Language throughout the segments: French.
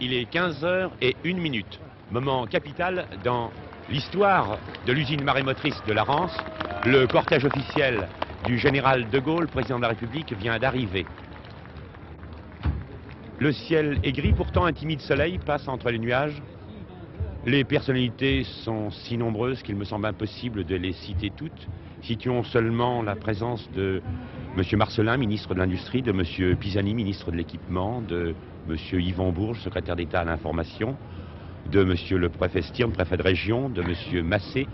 Il est 15h01, moment capital dans l'histoire de l'usine marémotrice de la Rance. Le cortège officiel du général de Gaulle, président de la République, vient d'arriver. Le ciel est gris, pourtant un timide soleil passe entre les nuages. Les personnalités sont si nombreuses qu'il me semble impossible de les citer toutes. Citons seulement la présence de M. Marcellin, ministre de l'Industrie, de M. Pisani, ministre de l'Équipement, de M. Yvon Bourges, secrétaire d'État à l'Information, de M. le préfet Stirn, préfet de région, de M. Massé,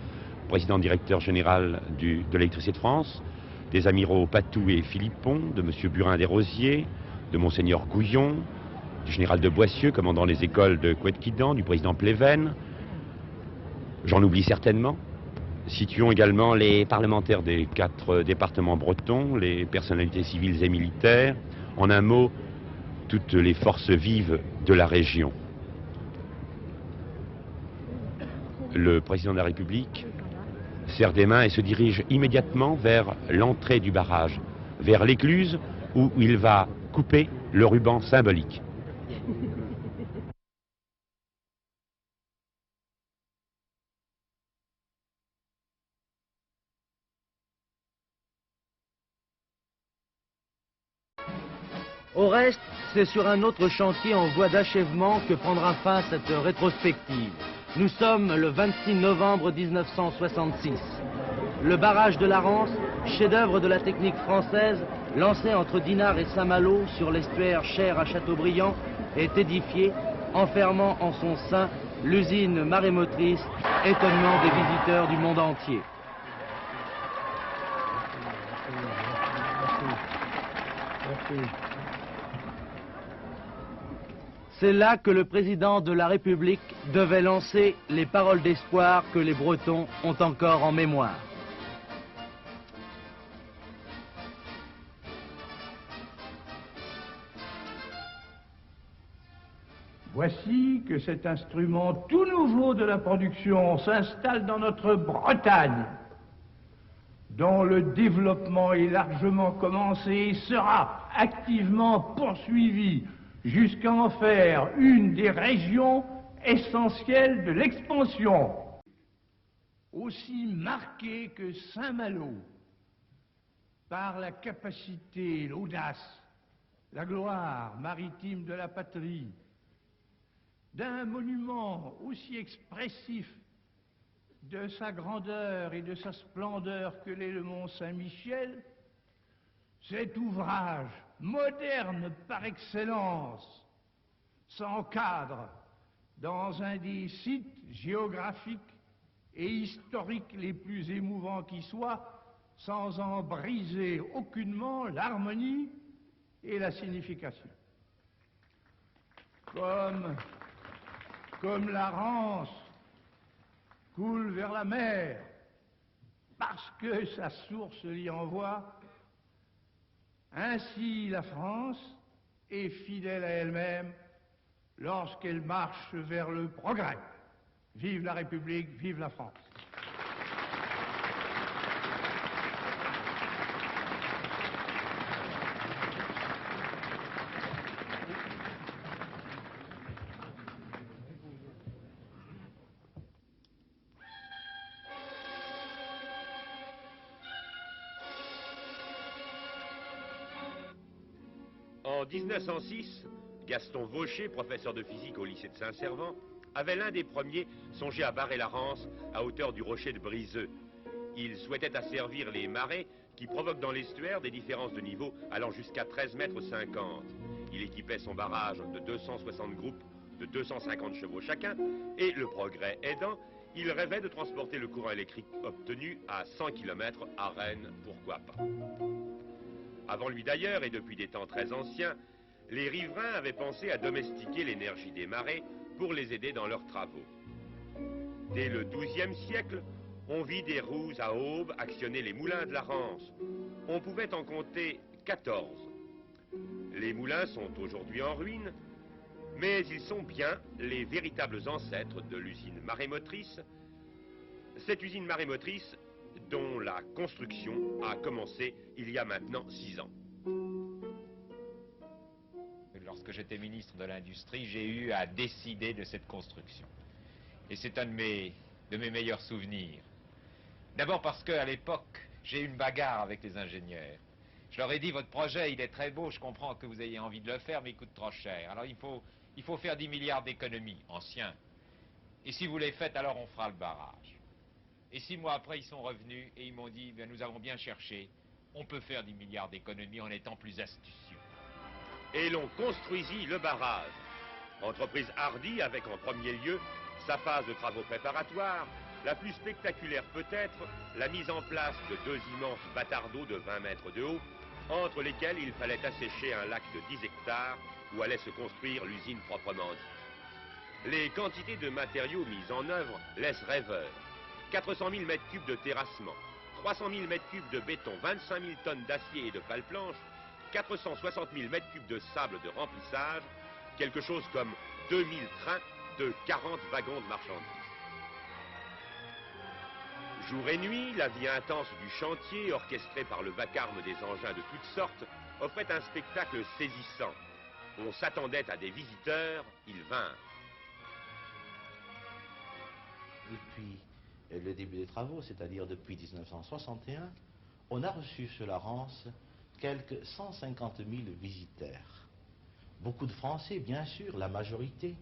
président directeur général de l'Électricité de France, des amiraux Patou et Philippon, de M. Burin-des-Rosiers, de Monseigneur Gouillon, du général de Boissieu, commandant les écoles de Couët-Quidan, du président Pleven. J'en oublie certainement. Situons également les parlementaires des 4 départements bretons, les personnalités civiles et militaires, en un mot, toutes les forces vives de la région. Le président de la République serre des mains et se dirige immédiatement vers l'entrée du barrage, vers l'écluse où il va couper le ruban symbolique. Au reste, c'est sur un autre chantier en voie d'achèvement que prendra fin cette rétrospective. Nous sommes le 26 novembre 1966. Le barrage de la Rance, chef-d'œuvre de la technique française, lancé entre Dinard et Saint-Malo sur l'estuaire Cher à Châteaubriand, est édifié, enfermant en son sein l'usine marémotrice, étonnement des visiteurs du monde entier. C'est là que le président de la République devait lancer les paroles d'espoir que les Bretons ont encore en mémoire. Voici que cet instrument tout nouveau de la production s'installe dans notre Bretagne, dont le développement est largement commencé et sera activement poursuivi jusqu'à en faire une des régions essentielles de l'expansion. Aussi marquée que Saint-Malo, par la capacité, l'audace, la gloire maritime de la patrie, d'un monument aussi expressif de sa grandeur et de sa splendeur que l'est le Mont Saint-Michel, cet ouvrage moderne par excellence s'encadre dans un des sites géographiques et historiques les plus émouvants qui soient, sans en briser aucunement l'harmonie et la signification. Comme la Rance coule vers la mer, parce que sa source l'y envoie, ainsi la France est fidèle à elle-même lorsqu'elle marche vers le progrès. Vive la République, vive la France. En 1906, Gaston Vaucher, professeur de physique au lycée de Saint-Servant, avait l'un des premiers songé à barrer la Rance à hauteur du rocher de Briseux. Il souhaitait asservir les marées qui provoquent dans l'estuaire des différences de niveau allant jusqu'à 13,50 mètres. Il équipait son barrage de 260 groupes de 250 chevaux chacun et, le progrès aidant, il rêvait de transporter le courant électrique obtenu à 100 km à Rennes, pourquoi pas. Avant lui d'ailleurs, et depuis des temps très anciens, les riverains avaient pensé à domestiquer l'énergie des marées pour les aider dans leurs travaux. Dès le XIIe siècle, on vit des roues à aubes actionner les moulins de la Rance. On pouvait en compter 14. Les moulins sont aujourd'hui en ruine, mais ils sont bien les véritables ancêtres de l'usine marémotrice. Cette usine marémotrice dont la construction a commencé il y a maintenant 6 ans. lorsque j'étais ministre de l'Industrie, j'ai eu à décider de cette construction. Et c'est un de mes meilleurs souvenirs. D'abord parce qu'à l'époque, j'ai eu une bagarre avec les ingénieurs. Je leur ai dit, votre projet, il est très beau, je comprends que vous ayez envie de le faire, mais il coûte trop cher. Alors il faut faire 10 milliards d'économies, anciens. Et si vous les faites, alors on fera le barrage. Et 6 mois après, ils sont revenus et ils m'ont dit, bien, nous avons bien cherché, on peut faire 10 milliards d'économies en étant plus astucieux. Et l'on construisit le barrage. Entreprise hardie avec en premier lieu sa phase de travaux préparatoires, la plus spectaculaire peut-être, la mise en place de 2 immenses bâtards d'eau de 20 mètres de haut, entre lesquels il fallait assécher un lac de 10 hectares où allait se construire l'usine proprement dite. Les quantités de matériaux mis en œuvre laissent rêveurs. 400 000 mètres cubes de terrassement, 300 000 mètres cubes de béton, 25 000 tonnes d'acier et de pales planches, 460 000 mètres cubes de sable de remplissage, quelque chose comme 2000 trains de 40 wagons de marchandises. Jour et nuit, la vie intense du chantier, orchestrée par le vacarme des engins de toutes sortes, offrait un spectacle saisissant. On s'attendait à des visiteurs, ils vinrent. Depuis le début des travaux, c'est-à-dire depuis 1961, on a reçu sur la Rance quelques 150 000 visiteurs. Beaucoup de Français, bien sûr, la majorité,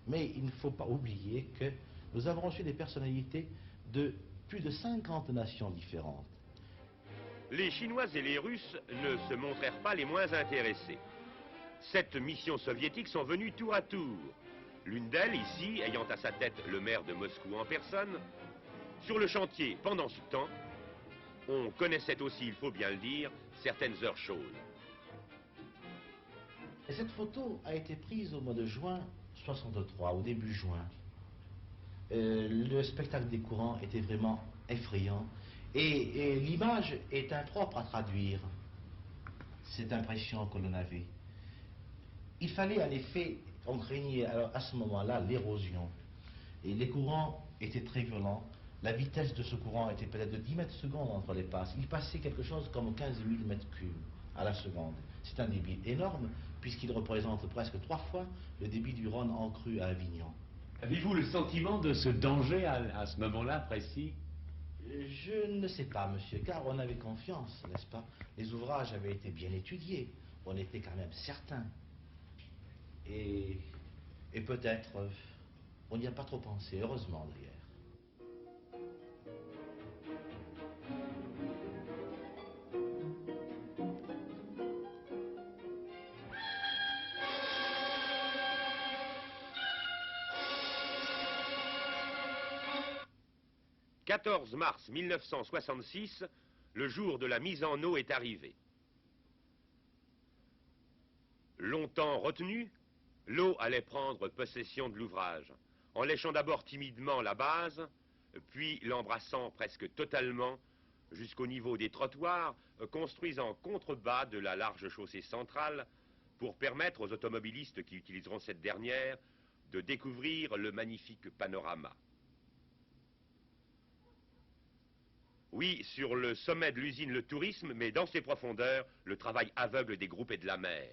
mais il ne faut pas oublier que nous avons reçu des personnalités de plus de 50 nations différentes. Les Chinois et les Russes ne se montrèrent pas les moins intéressés. 7 missions soviétiques sont venues tour à tour. L'une d'elles, ici, ayant à sa tête le maire de Moscou en personne. Sur le chantier, pendant ce temps, on connaissait aussi, il faut bien le dire, certaines heures chaudes. Et cette photo a été prise au mois de juin 63, au début juin. Le spectacle des courants était vraiment effrayant et l'image est impropre à traduire cette impression que l'on avait. Il fallait en effet, on craignait alors à ce moment-là l'érosion et les courants étaient très violents. La vitesse de ce courant était peut-être de 10 mètres secondes entre les passes. Il passait quelque chose comme 15 000 mètres cubes à la seconde. C'est un débit énorme puisqu'il représente presque 3 fois le débit du Rhône en crue à Avignon. Avez-vous le sentiment de ce danger à ce moment-là précis? Je ne sais pas, monsieur, car on avait confiance, n'est-ce pas? Les ouvrages avaient été bien étudiés, on était quand même certain. Et peut-être, on n'y a pas trop pensé, heureusement d'ailleurs. « 14 mars 1966, le jour de la mise en eau est arrivé. Longtemps retenue, l'eau allait prendre possession de l'ouvrage, en léchant d'abord timidement la base, puis l'embrassant presque totalement jusqu'au niveau des trottoirs construits en contrebas de la large chaussée centrale pour permettre aux automobilistes qui utiliseront cette dernière de découvrir le magnifique panorama. Oui, sur le sommet de l'usine, le tourisme, mais dans ses profondeurs, le travail aveugle des groupes et de la mer.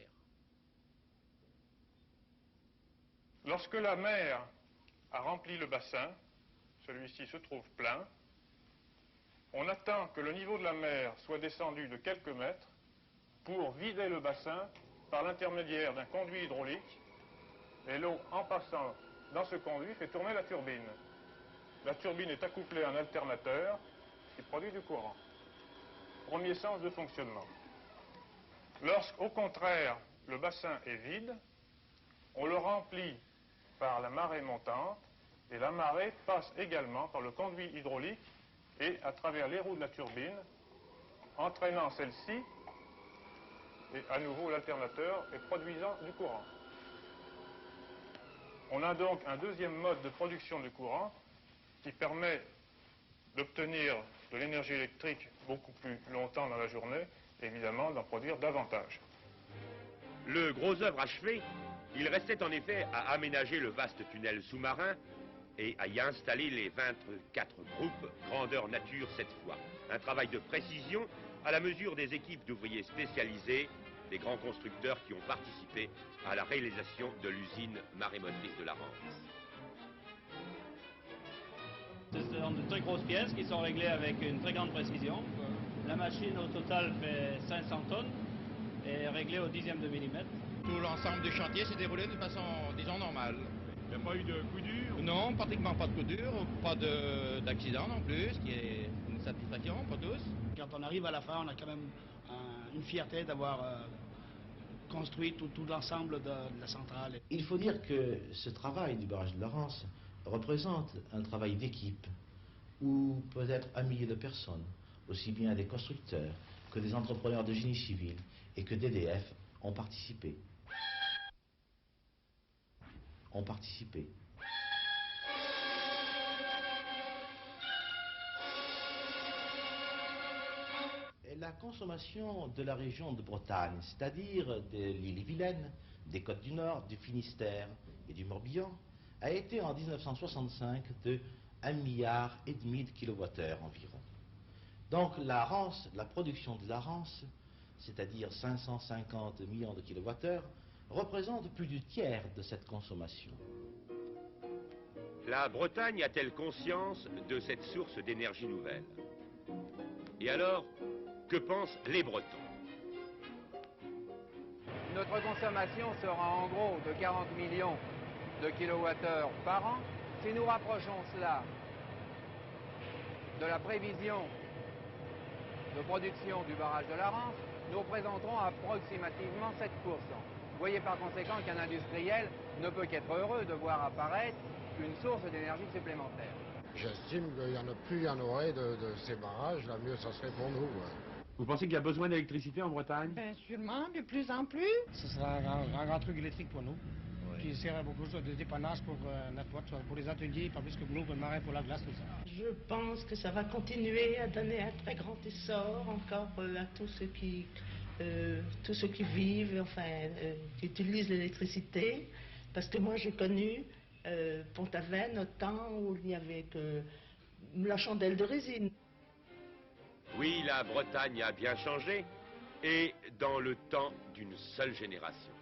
Lorsque la mer a rempli le bassin, celui-ci se trouve plein, on attend que le niveau de la mer soit descendu de quelques mètres pour vider le bassin par l'intermédiaire d'un conduit hydraulique, et l'eau, en passant dans ce conduit, fait tourner la turbine. La turbine est accouplée à un alternateur qui produit du courant. Premier sens de fonctionnement. Lorsqu'au contraire, le bassin est vide, on le remplit par la marée montante, et la marée passe également par le conduit hydraulique et à travers les roues de la turbine, entraînant celle-ci, et à nouveau l'alternateur, et produisant du courant. On a donc un deuxième mode de production de courant qui permet d'obtenir de l'énergie électrique beaucoup plus longtemps dans la journée, et évidemment d'en produire davantage. Le gros œuvre achevé, il restait en effet à aménager le vaste tunnel sous-marin et à y installer les 24 groupes grandeur nature cette fois. Un travail de précision à la mesure des équipes d'ouvriers spécialisés des grands constructeurs qui ont participé à la réalisation de l'usine marémotrice de la Rance. Ce sont de très grosses pièces qui sont réglées avec une très grande précision. La machine au total fait 500 tonnes et est réglée au dixième de millimètre. Tout l'ensemble du chantier s'est déroulé de façon, disons, normale. Il n'y a pas eu de coup dur? Non, pratiquement pas de coup dur, pas d'accident non plus, ce qui est une satisfaction pour tous. Quand on arrive à la fin, on a quand même une fierté d'avoir construit tout l'ensemble de la centrale. Il faut dire que ce travail du barrage de la Rance représente un travail d'équipe où peut-être 1 millier de personnes, aussi bien des constructeurs que des entrepreneurs de génie civil et que d'EDF ont participé. Et la consommation de la région de Bretagne, c'est-à-dire de l'île-et-Vilaine, des Côtes du Nord, du Finistère et du Morbihan, a été en 1965 de 1,5 milliard de kilowattheures environ. Donc la Rance, la production de la Rance, c'est-à-dire 550 millions de kilowattheures, représente plus du tiers de cette consommation. La Bretagne a-t-elle conscience de cette source d'énergie nouvelle? Et alors, que pensent les Bretons? Notre consommation sera en gros de 40 millions de kilowattheures par an. Si nous rapprochons cela de la prévision de production du barrage de la Rance, nous représenterons approximativement 7%. Vous voyez par conséquent qu'un industriel ne peut qu'être heureux de voir apparaître une source d'énergie supplémentaire. J'estime qu'il y en a plus, il y en aurait de ces barrages, là mieux ça serait pour nous. Vous pensez qu'il y a besoin d'électricité en Bretagne? Bien sûrement, de plus en plus. Ce sera un grand truc électrique pour nous, qui sert beaucoup de dépannage pour notre boîte, pour les ateliers, pas plus que pour nous, pour le marin, pour la glace, tout ça. Je pense que ça va continuer à donner un très grand essor encore à tous ceux qui vivent, qui utilisent l'électricité. Parce que moi j'ai connu Pont-Aven au temps où il n'y avait que la chandelle de résine. Oui, la Bretagne a bien changé, et dans le temps d'une seule génération.